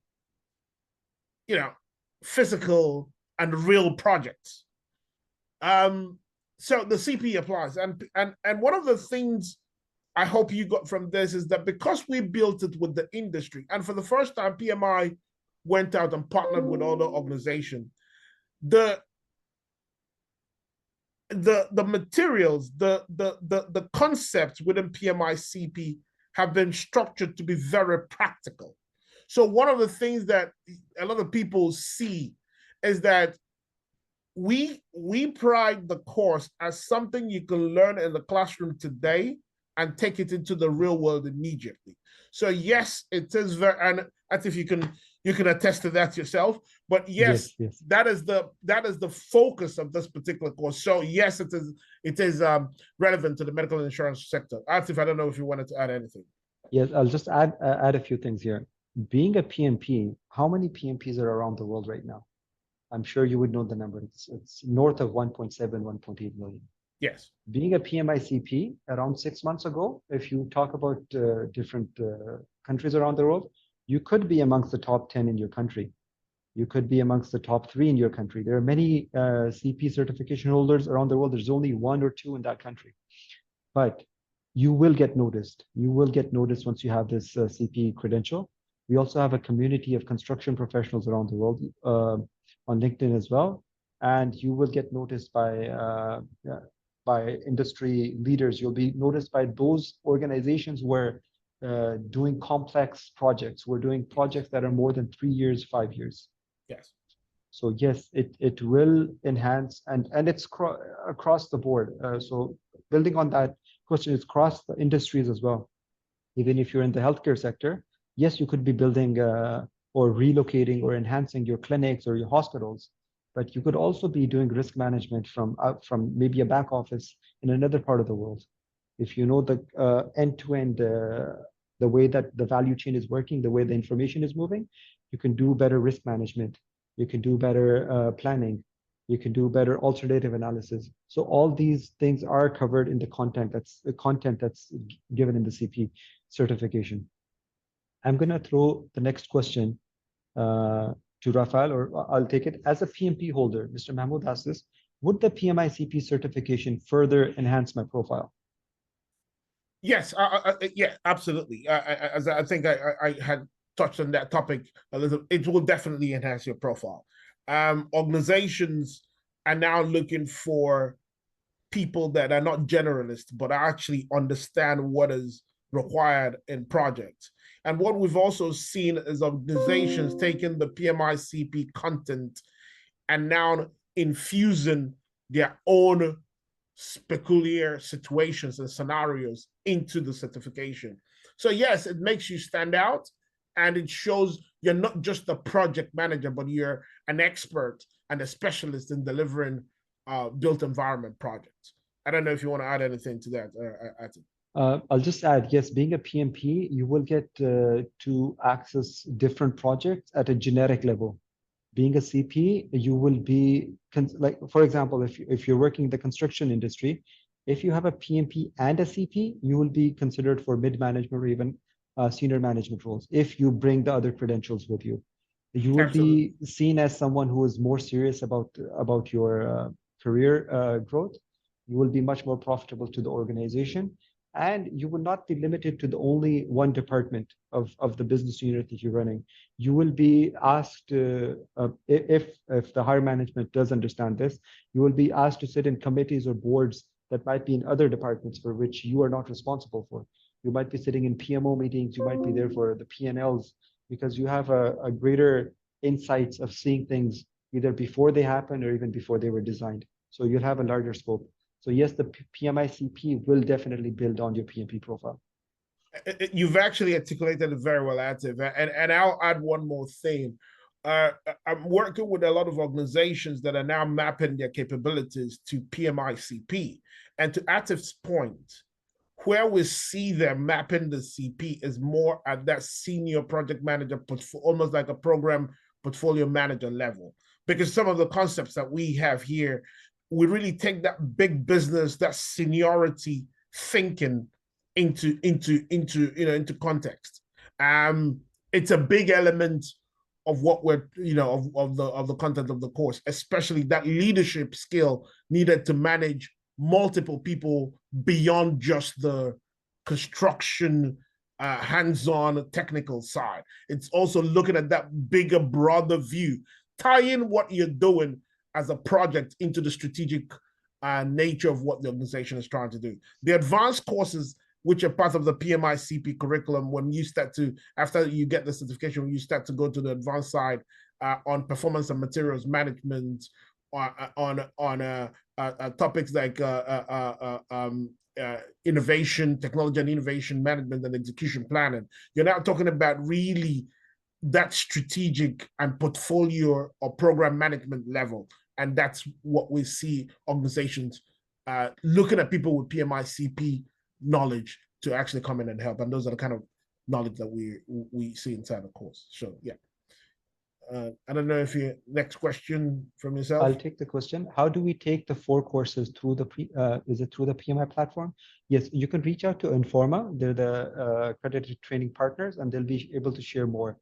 physical and real projects. So the CP applies, and one of the things I hope you got from this is that because we built it with the industry, and for the first time PMI went out and partnered with other organizations, the materials, the concepts within PMI-CP have been structured to be very practical. So one of the things that a lot of people see is that we pride the course as something you can learn in the classroom today and take it into the real world immediately. So yes, it is very, and if you can attest to that yourself. But yes. That is the focus of this particular course. So yes, it is relevant to the medical insurance sector. Atif, I don't know if you wanted to add anything. Yes, I'll just add a few things here. Being a PMP, how many PMPs are around the world right now? I'm sure you would know the number. It's north of 1.7, 1.8 million. Yes. Being a PMI-CP around 6 months ago, if you talk about different countries around the world, you could be amongst the top 10 in your country. You could be amongst the top 3 in your country. There are many CP certification holders around the world. There's only 1 or 2 in that country. But you will get noticed. You will get noticed once you have this CP credential. We also have a community of construction professionals around the world on LinkedIn as well. And you will get noticed by industry leaders. You'll be noticed by those organizations where doing complex projects. We're doing projects that are more than 3 years, 5 years. Yes. So yes, it will enhance, and it's across the board. So building on that question, it's across the industries as well. Even if you're in the healthcare sector, yes, you could be building or relocating or enhancing your clinics or your hospitals, but you could also be doing risk management from maybe a back office in another part of the world. If you know the end-to-end, the way that the value chain is working, the way the information is moving, You can do better risk management. You can do better planning. You can do better alternative analysis. So all these things are covered in the content that's given in the CP certification. I'm going to throw the next question to Raphael, or I'll take it. As a PMP holder, Mr. Mahmoud asked this, would the PMI-CP certification further enhance my profile? Yes, yeah, absolutely. As I think I had touched on that topic a little, it will definitely enhance your profile. Organizations are now looking for people that are not generalists, but actually understand what is required in projects. And what we've also seen is organizations taking the PMI-CP content and now infusing their own peculiar situations and scenarios into the certification. So yes, it makes you stand out, and it shows you're not just a project manager, but you're an expert and a specialist in delivering built environment projects. I don't know if you want to add anything to that, Atif. I'll just add, yes, being a PMP, you will get to access different projects at a generic level. Being a CP, you will be, like, for example, if you're working in the construction industry, if you have a PMP and a CP, you will be considered for mid-management or even senior management roles if you bring the other credentials with you. You will Absolutely. be seen as someone who is more serious about your career growth. You will be much more profitable to the organization, and you will not be limited to the only one department of the business unit that you're running. You will be asked, if the higher management does understand this, you will be asked to sit in committees or boards that might be in other departments for which you are not responsible for. You might be sitting in PMO meetings, you might be there for the P&Ls, because you have a greater insights of seeing things either before they happen or even before they were designed. So you'll have a larger scope. So yes, the PMI-CP will definitely build on your PMP profile. You've actually articulated it very well, Atif. And I'll add one more thing. I'm working with a lot of organizations that are now mapping their capabilities to PMI-CP. And to Atif's point, where we see them mapping the CP is more at that senior project manager, almost like a program portfolio manager level. Because some of the concepts that we have here, we really take that big business, that seniority thinking into context. It's a big element of what we're of the content of the course, especially that leadership skill needed to manage multiple people beyond just the construction hands-on technical side. It's also looking at that bigger, broader view, tying what you're doing as a project into the strategic nature of what the organization is trying to do. The advanced courses, which are part of the PMI-CP curriculum, when you start to, after you get the certification, when you start to go to the advanced side on performance and materials management, on topics like innovation, technology and innovation management and execution planning. You're now talking about really that strategic and portfolio or program management level. And that's what we see organizations looking at people with PMI-CP knowledge to actually come in and help. And those are the kind of knowledge that we see inside the course. So yeah. I don't know if you, next question from yourself. I'll take the question. How do we take the 4 courses through the is it through the PMI platform? Yes, you can reach out to Informa. They're the accredited training partners, and they'll be able to share more.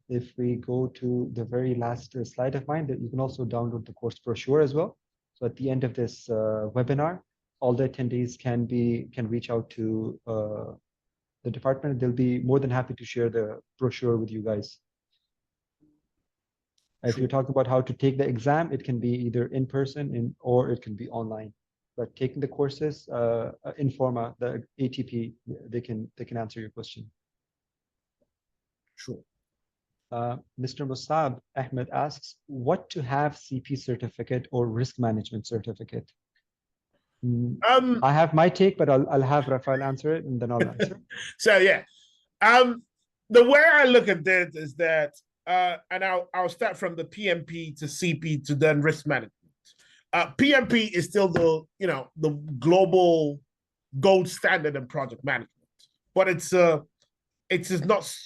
If we go to the very last slide of mine, that you can also download the course brochure as well. So at the end of this webinar, all the attendees can reach out to the department. They'll be more than happy to share the brochure with you guys. If you're talking about how to take the exam, it can be either in person or it can be online. But taking the courses, Informa, the ATP, they can answer your question. Sure. Mr. Musab Ahmed asks, what to have CP certificate or risk management certificate? I have my take, but I'll have Raphael answer it and then I'll answer. So yeah, the way I look at this is that, and I'll start from the PMP to CP to then risk management. PMP is still the global gold standard in project management, but it's not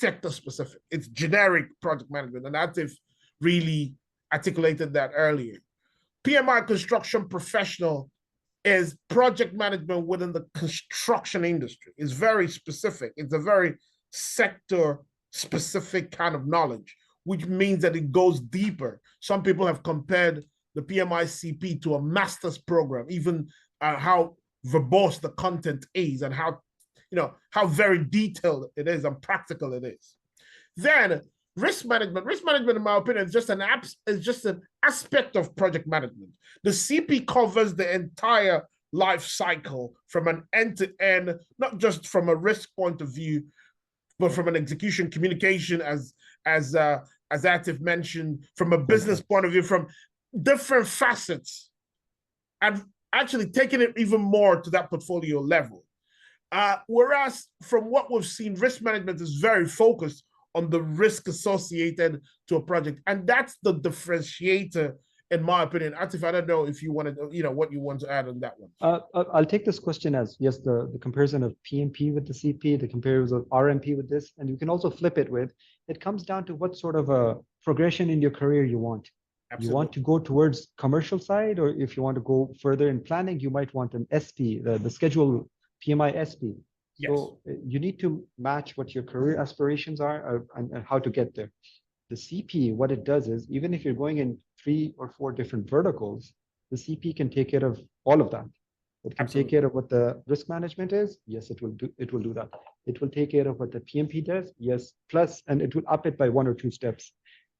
sector specific. It's generic project management, and Atif really articulated that earlier. PMI construction professional is project management within the construction industry. It's very specific. It's a very sector specific kind of knowledge, which means that it goes deeper. Some people have compared the PMI-CP to a master's program, even how verbose the content is and how, how very detailed it is and practical it is. Then risk management, in my opinion, is just an aspect of project management. The CP covers the entire life cycle from an end-to-end, not just from a risk point of view, but from an execution, communication, as Atif mentioned, from a business point of view, from different facets, and actually taking it even more to that portfolio level. Whereas from what we've seen, risk management is very focused on the risk associated to a project. And that's the differentiator, in my opinion. Atif, I don't know if you wanted, what you want to add on that one. I'll take this question as, yes, the comparison of PMP with the CP, the comparison of RMP with this, and you can also flip it with, it comes down to what sort of a progression in your career you want. Absolutely. You want to go towards commercial side, or if you want to go further in planning, you might want an SP, the schedule PMI SP. Yes. So you need to match what your career aspirations are and how to get there. The CP, what it does is, even if you're going in 3 or 4 different verticals, the CP can take care of all of that. It can Absolutely. Take care of what the risk management is. Yes, it will do that. It will take care of what the PMP does. Yes, plus, and it will up it by 1 or 2 steps.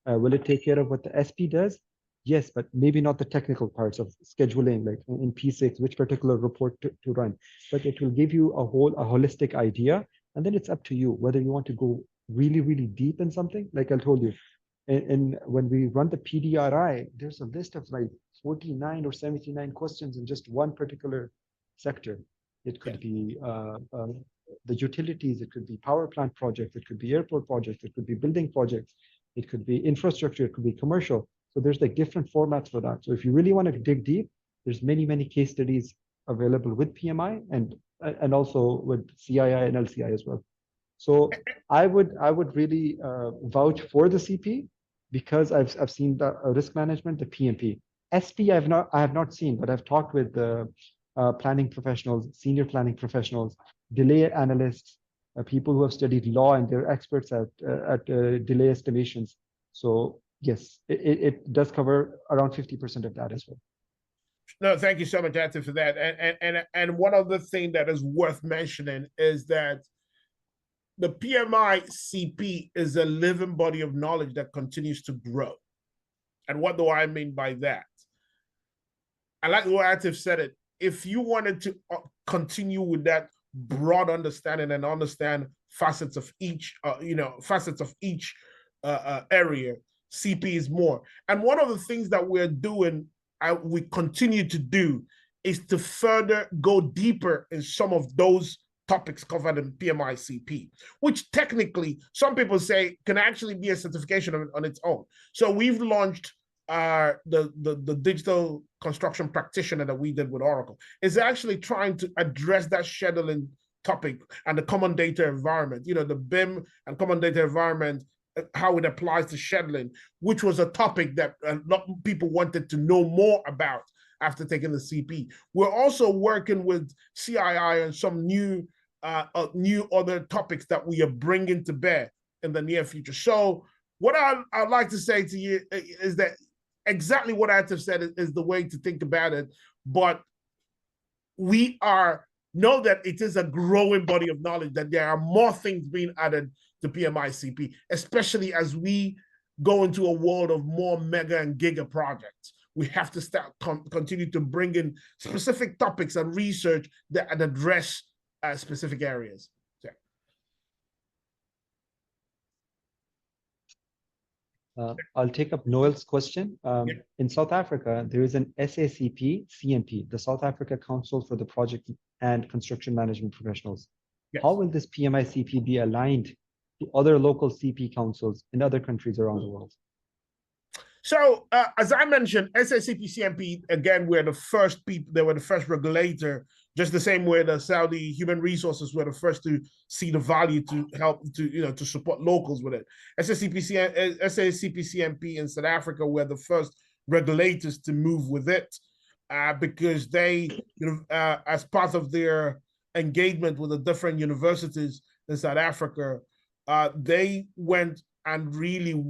Will it take care of what the SP does? Yes, but maybe not the technical parts of scheduling, like in P6, which particular report to run. But it will give you a holistic idea, and then it's up to you whether you want to go really, really deep in something. Like I told you, and when we run the PDRI, there's a list of like 49 or 79 questions in just one particular sector. It could be the utilities, it could be power plant projects, it could be airport projects, it could be building projects, it could be infrastructure, it could be commercial. So there's like different formats for that. So if you really want to dig deep, there's many case studies available with PMI and also with CII and LCI as well. So I would really vouch for the CP because I've seen the risk management, the PMP. SP I have not seen, but I've talked with the planning professionals, senior planning professionals, delay analysts, people who have studied law and they're experts at delay estimations. So yes, it does cover around 50% of that as well. No, thank you so much, Atif, for that. And one other thing that is worth mentioning is that the PMI-CP is a living body of knowledge that continues to grow. And what do I mean by that? I like the way Atif said it. If you wanted to continue with that broad understanding and understand facets of each, area, CP is more. And one of the things that we're doing, we continue to do, is to further go deeper in some of those topics covered in PMI-CP, which technically some people say can actually be a certification on its own. So we've launched the digital construction practitioner that we did with Oracle. Is actually trying to address that scheduling topic and the common data environment, the BIM and common data environment, how it applies to scheduling, which was a topic that a lot of people wanted to know more about after taking the CP. We're also working with CII and some new other topics that we are bringing to bear in the near future. So what I'd like to say to you is that exactly what Atif said is the way to think about it, but we know that it is a growing body of knowledge, that there are more things being added to PMI-CP, especially as we go into a world of more mega and giga projects. We have to continue to bring in specific topics and research that address specific areas. I'll take up Noel's question. In South Africa, there is an SACP CMP, the South Africa Council for the Project and Construction Management Professionals. Yes. How will this PMI-CP be aligned to other local CP councils in other countries around the world? So as I mentioned, SACP CMP, again, we're the first people, they were the first regulator, just the same way the Saudi human resources were the first to see the value to help to support locals with it. SACP CMP in South Africa were the first regulators to move with it because they, as part of their engagement with the different universities in South Africa, they went and really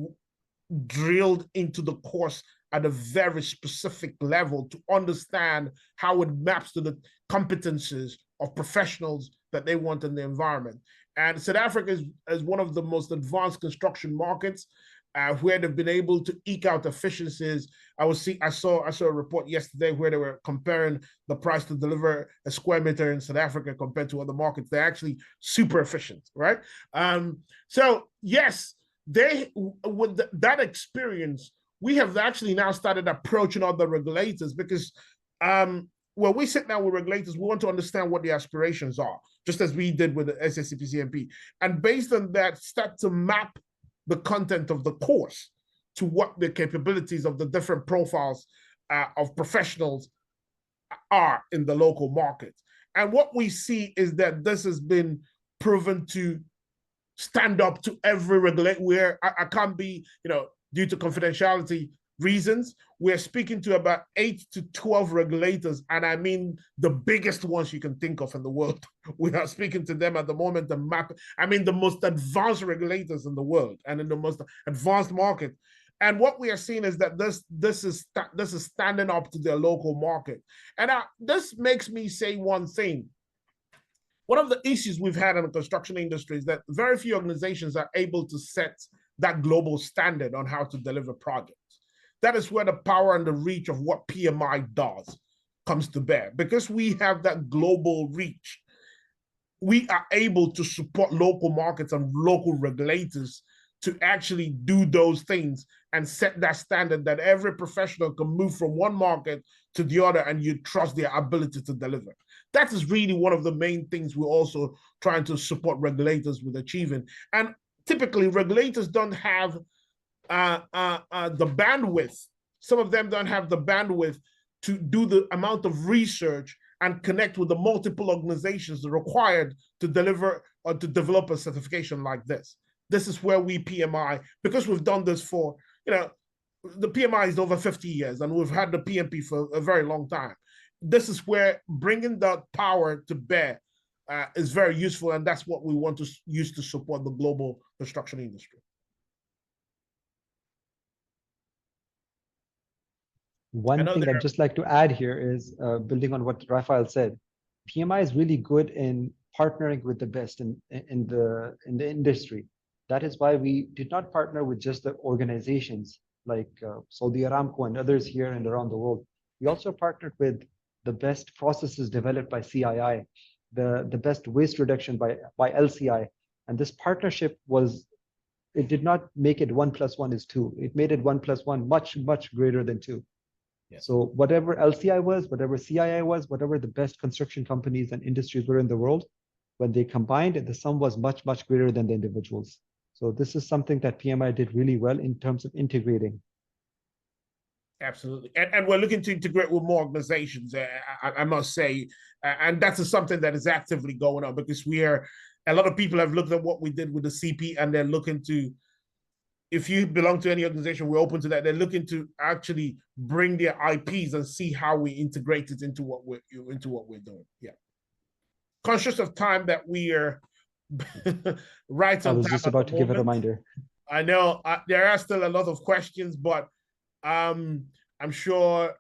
drilled into the course at a very specific level to understand how it maps to the competences of professionals that they want in the environment. And South Africa is one of the most advanced construction markets where they've been able to eke out efficiencies. I saw a report yesterday where they were comparing the price to deliver a square meter in South Africa compared to other markets. They're actually super efficient, right? So yes, with that experience, we have actually now started approaching other regulators because when we sit down with regulators, we want to understand what the aspirations are, just as we did with the SACP CMP. And based on that, start to map the content of the course to what the capabilities of the different profiles of professionals are in the local market. And what we see is that this has been proven to stand up to every regulator where I can't be, due to confidentiality reasons, we're speaking to about 8 to 12 regulators, and I mean the biggest ones you can think of in the world. We are speaking to them at the moment, the most advanced regulators in the world and in the most advanced market. And what we are seeing is that this is standing up to their local market. And this makes me say one thing. One of the issues we've had in the construction industry is that very few organizations are able to set that global standard on how to deliver projects. That is where the power and the reach of what PMI does comes to bear. Because we have that global reach, we are able to support local markets and local regulators to actually do those things and set that standard that every professional can move from one market to the other and you trust their ability to deliver. That is really one of the main things we're also trying to support regulators with achieving. And typically, regulators don't have the bandwidth. Some of them don't have the bandwidth to do the amount of research and connect with the multiple organizations required to deliver or to develop a certification like this. This is where we PMI, because we've done this for, the PMI is over 50 years and we've had the PMP for a very long time. This is where bringing that power to bear is very useful, and that's what we want to use to support the global construction industry. One thing I'd just like to add here is building on what Raphael said. PMI is really good in partnering with the best in the industry. That is why we did not partner with just the organizations like Saudi Aramco and others here and around the world. We also partnered with the best processes developed by CII, the best waste reduction by LCI. And this partnership it did not make it 1 + 1 = 2. It made it 1 + 1 much, much greater than 2. Yeah. So whatever LCI was, whatever CII was, whatever the best construction companies and industries were in the world, when they combined, the sum was much, much greater than the individuals. So this is something that PMI did really well in terms of integrating. Absolutely. And we're looking to integrate with more organizations, I must say. And that's something that is actively going on because a lot of people have looked at what we did with the CP and they're looking to, if you belong to any organization, we're open to that. They're looking to actually bring their IPs and see how we integrate it into what we're doing. Yeah. Conscious of time that we are right on time. I was just about to give a reminder. I know there are still a lot of questions, but I'm sure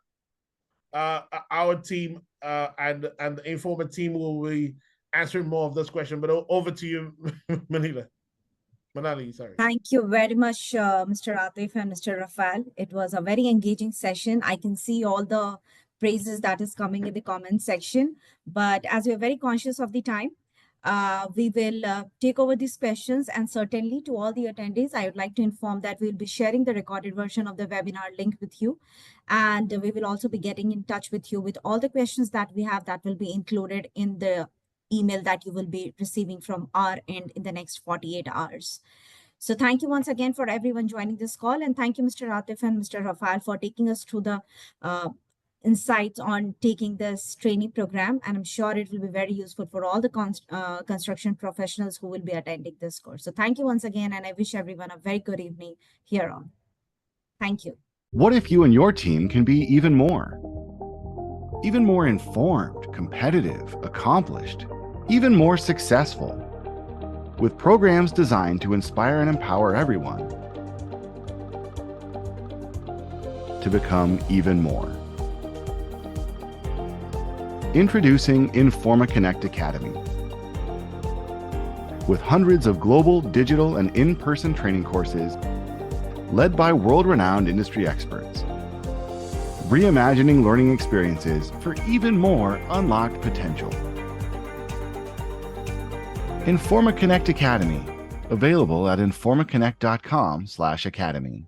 our team and the Informa team will be answering more of this question. But over to you, Manali, sorry. Thank you very much, Mr. Atif and Mr. Raphael. It was a very engaging session. I can see all the praises that is coming in the comment section. But as we're very conscious of the time, we will take over these questions, and certainly to all the attendees, I would like to inform that we'll be sharing the recorded version of the webinar link with you. And we will also be getting in touch with you with all the questions that we have that will be included in the email that you will be receiving from our end in the next 48 hours. So thank you once again for everyone joining this call. And thank you, Mr. Atif and Mr. Raphael, for taking us through the insights on taking this training program. And I'm sure it will be very useful for all the construction professionals who will be attending this course. So thank you once again, and I wish everyone a very good evening here on. Thank you. What if you and your team can be even more? Even more informed, competitive, accomplished, even more successful, with programs designed to inspire and empower everyone to become even more. Introducing Informa Connect Academy. With hundreds of global, digital, and in-person training courses led by world-renowned industry experts, reimagining learning experiences for even more unlocked potential. Informa Connect Academy, available at informaconnect.com/academy.